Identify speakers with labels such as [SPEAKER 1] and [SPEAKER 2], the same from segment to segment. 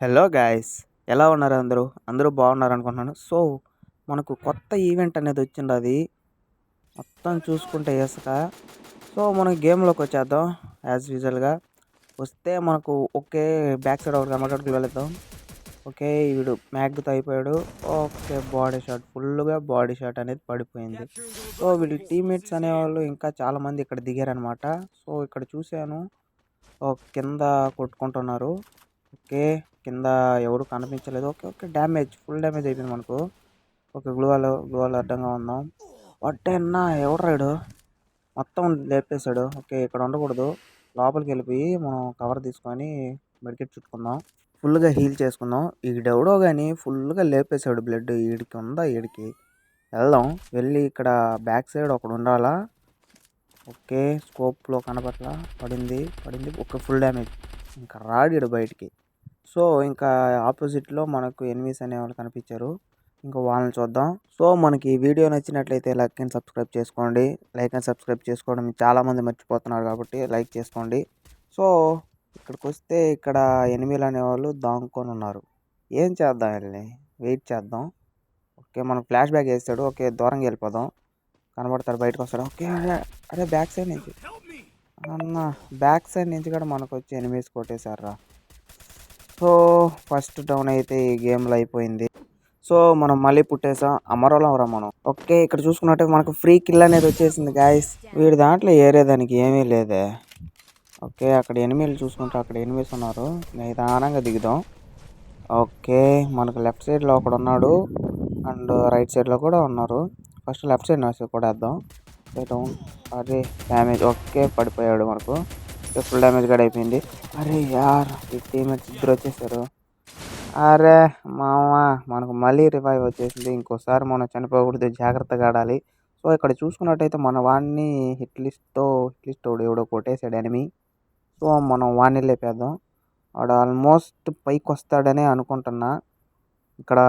[SPEAKER 1] Hello guys, ఎలా ఉన్నారు అందరూ? అందరూ బాగున్నారు అనుకుంటున్నాను. సో మనకు కొత్త ఈవెంట్ అనేది వచ్చింది. అది మొత్తం చూసుకుంటే ఇసుక. సో మనం గేమ్లోకి వచ్చేద్దాం. యాజ్ యూజువల్గా వస్తే మనకు ఓకే, బ్యాక్ సైడ్ ఒకటి కనబడడానికి వెళ్దాం. ఓకే, వీడు మ్యాగ్తో అయిపోయాడు. ఓకే, బాడీ షాట్, ఫుల్గా బాడీ షాట్ అనేది పడిపోయింది. సో వీడి టీమ్మేట్స్ అనేవాళ్ళు ఇంకా చాలామంది ఇక్కడ దిగారనమాట. సో ఇక్కడ చూశాను, కింద కొట్టుకుంటున్నారు. ఓకే, కింద ఎవరు కనిపించలేదు. Okay okay, damage, full damage అయిపోయింది మనకు. ఓకే, గ్లూవాల్ అడ్డంగా ఉందాం. వడ్డన్నా ఎవడ్రాడు మొత్తం లేపేశాడు. ఓకే, ఇక్కడ ఉండకూడదు, లోపలికి వెళ్ళిపోయి మనం కవర్ తీసుకొని మెడికెట్ చుట్టుకుందాం, ఫుల్గా హీల్ చేసుకుందాం. ఈడెవడో కానీ ఫుల్గా లేపేశాడు. బ్లడ్ ఈడికి ఉందా? ఈడికి వెళ్దాం. వెళ్ళి ఇక్కడ బ్యాక్ సైడ్ ఒకడు ఉండాలా. ఓకే, స్కోప్లో కనపట్ల, పడింది. Okay, full damage. ఇంకా రాడు బయటికి. సో ఇంకా ఆపోజిట్లో మనకు ఎనిమీస్ అనేవాళ్ళు కనిపించారు. ఇంకా వాళ్ళని చూద్దాం. సో మనకి ఈ వీడియో నచ్చినట్లయితే లైక్ అండ్ సబ్స్క్రైబ్ చేసుకోండి. లైక్ అండ్ సబ్స్క్రైబ్ చేసుకోవడం చాలామంది మర్చిపోతున్నారు కాబట్టి లైక్ చేసుకోండి. సో ఇక్కడికి వస్తే ఇక్కడ ఎనిమీలు అనేవాళ్ళు దాంకొని ఉన్నారు. ఏం చేద్దాం? వెళ్ళి వెయిట్ చేద్దాం. ఓకే, మనకు ఫ్లాష్ బ్యాక్ వేస్తాడు. ఓకే, దూరంగా వెళ్ళిపోదాం. కనబడతాడు, బయటకు వస్తాడు. ఓకే, అరే బ్యాక్ సైడ్ నుంచి బ్యాక్ సైడ్ నుంచి కూడా మనకు వచ్చి ఎనిమీస్ కొట్టేశారా. సో ఫస్ట్ డౌన్ అయితే ఈ గేమ్లో అయిపోయింది. సో మనం మళ్ళీ పుట్టేసాం, అమరోలం రా మనం. ఓకే, ఇక్కడ చూసుకున్నట్టే మనకు ఫ్రీ కిల్ అనేది వచ్చేసింది గాయస్. వీడి దాంట్లో ఏరేదానికి ఏమీ లేదే. ఓకే, అక్కడ ఎనిమిలు చూసుకుంటే అక్కడ ఎనిమిస్ ఉన్నారు. నిదానంగా దిగుదాం. ఓకే, మనకు లెఫ్ట్ సైడ్లో ఒకడు ఉన్నాడు అండ్ రైట్ సైడ్లో కూడా ఉన్నారు. ఫస్ట్ లెఫ్ట్ సైడ్ కూడా వేద్దాం. అరే డ్యామేజ్. ఓకే, పడిపోయాడు మనకు. ఫుల్ డ్యామేజ్ కూడా అయిపోయింది. అరే యార్, ఈ టీమేట్స్ ఇద్దరు వచ్చేసారు. అరే మామ, మనకు మళ్ళీ రివైవ్ వచ్చేసింది. ఇంకోసారి మనం చనిపోకూడదు, జాగ్రత్తగా ఆడాలి. సో ఇక్కడ చూసుకున్నట్టయితే మన వాడిని హిట్ లిస్ట్ ఎవడో కొట్టేసాడు ఎనిమి. సో మనం వాడిని లేపేద్దాం. వాడు ఆల్మోస్ట్ పైకి వస్తాడనే అనుకుంటున్నా. ఇక్కడ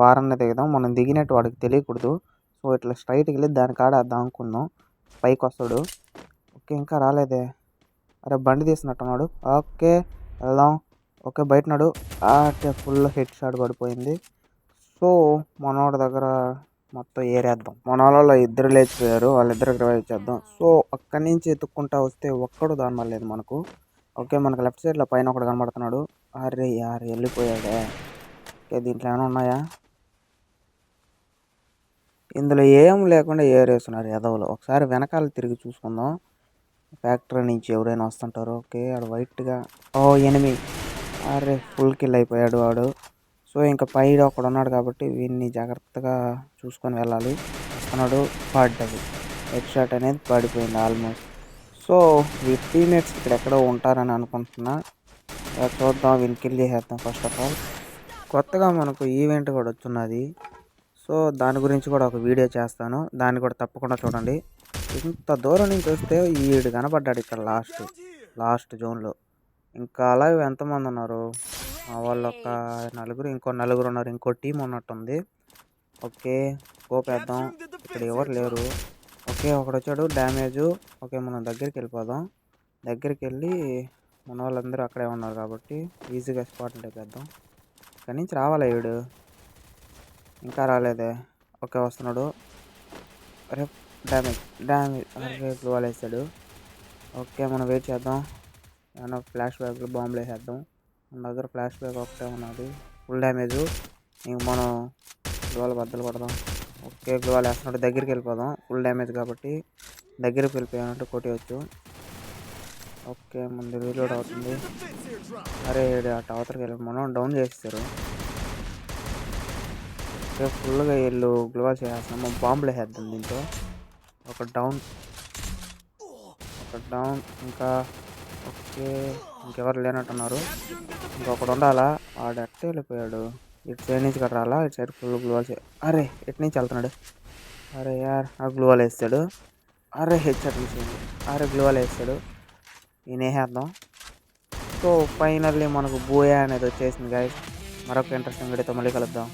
[SPEAKER 1] వారాన్ని దిగుదాం. మనం దిగినట్టు వాడికి తెలియకూడదు. సో ఇట్లా స్ట్రైట్కి వెళ్ళి దాని కాడ దాంకుందాం. పైకి వస్తాడు. ఓకే, ఇంకా రాలేదే. అరే బండి తీసినట్టున్నాడు. ఓకే, వెళ్దాం. ఓకే, బయటనాడు. అంటే ఫుల్ హెడ్ షాట్ పడిపోయింది. సో మనోడి దగ్గర మొత్తం ఏరేద్దాం. మన వాళ్ళలో ఇద్దరు లేచిపోయారు, వాళ్ళిద్దరికి రివైవ్ చేద్దాం. సో అక్కడి నుంచి ఎత్తుక్కుంటా వస్తే ఒక్కడు దాని లేదు మనకు. ఓకే, మనకు లెఫ్ట్ సైడ్లో పైన ఒకడు కనబడుతున్నాడు. అరే యార్, వెళ్ళిపోయాడే. ఓకే, దీంట్లో ఏమైనా ఉన్నాయా? ఇందులో ఏం లేకుండా ఏరేస్తున్నారు ఎదవలు. ఒకసారి వెనకాల తిరిగి చూసుకుందాం. ఫ్యాక్టరీ నుంచి ఎవరైనా వస్తుంటారు. ఓకే, ఆడు వైట్గా. ఓ ఎనిమి. అరే ఫుల్ కిల్ అయిపోయాడు వాడు. సో ఇంకా పైన ఒకడు ఉన్నాడు కాబట్టి వీడిని జాగ్రత్తగా చూసుకొని వెళ్ళాలి. వస్తున్నాడు, పడ్డది. హెడ్ షాట్ అనేది పడిపోయింది ఆల్మోస్ట్. సో వీ టీమేట్స్ ఇక్కడ ఎక్కడో ఉంటారని అనుకుంటున్నా. చూద్దాం, వీని కిల్ చేసేద్దాం ఫస్ట్ ఆఫ్ ఆల్. కొత్తగా మనకు ఈవెంట్ కూడా వచ్చున్నది. సో దాని గురించి కూడా ఒక వీడియో చేస్తాను, దాన్ని కూడా తప్పకుండా చూడండి. ఇంత దూరం నుంచి వస్తే ఈడు కనపడ్డాడు ఇక్కడ లాస్ట్ జోన్లో. ఇంకా అలాగే ఎంతమంది ఉన్నారు? వాళ్ళు ఒక నలుగురు, ఇంకో నలుగురు ఉన్నారు. ఇంకో టీం ఉన్నట్టుంది. ఓకే, కోపేద్దాం. ఇక్కడ ఎవరు లేరు. ఓకే, ఒకడు వచ్చాడు, డ్యామేజ్. ఓకే, మనం దగ్గరికి వెళ్ళిపోదాం. దగ్గరికి వెళ్ళి మన వాళ్ళందరూ అక్కడే ఉన్నారు కాబట్టి ఈజీగా స్పాట్ లేపేద్దాం. ఇక్కడి నుంచి రావాలా వీడు? ఇంకా రాలేదే. ఓకే, వస్తున్నాడు. అరే డ్యామేజ్. అరే గ్లూవాల్ వేసాడు. ఓకే, మనం వెయిట్ చేద్దాం. ఏమన్నా ఫ్లాష్ బ్యాక్లు బాంబులు వేసేద్దాం. మన దగ్గర ఫ్లాష్ బ్యాక్ ఒకటే ఉన్నది. Full damage. ఇంక మనం గ్లూవాల్ బద్దలు కొడదాం. ఓకే, గ్లూవాల్ వేస్తున్నాడు. దగ్గరికి వెళ్ళిపోదాం. ఫుల్ డ్యామేజ్ కాబట్టి దగ్గరికి వెళ్ళిపోయామంటే కొట్టేయచ్చు. ఓకే, ముందు రీలోడ్ అవుతుంది. అరే అటు అవతలకి వెళ్ళి మనం డౌన్ చేస్తారు. ఓకే, ఫుల్గా వీళ్ళు గ్లూవాల్ చేసేస్తున్నాము. బాంబులు వేసేద్దాం దీంతో. ఒక డౌన్. ఇంకా ఓకే, ఇంకెవరు లేనట్టున్నారు. ఇంకొకడు ఉండాలా. వాడు అట్టే వెళ్ళిపోయాడు. ఇటు సైడ్ నుంచి ఇక్కడ రాలా, ఇటు సైడ్ ఫుల్ గ్లూవాల్. అరే ఇటు నుంచి వెళ్తున్నాడు. అరే యార్, ఆ గ్లూవాల్ వేస్తాడు. అరే హెడ్ షాట్ తీసేయండి. అరే గ్లూవాల్ వేస్తాడు. ఈయన వేసేద్దాం. సో ఫైనల్లీ మనకు బూయా అనేది వచ్చేసింది గాయస్. మరొక ఇంట్రెస్టింగ్ వీడియోతో మళ్ళీ కలుద్దాం.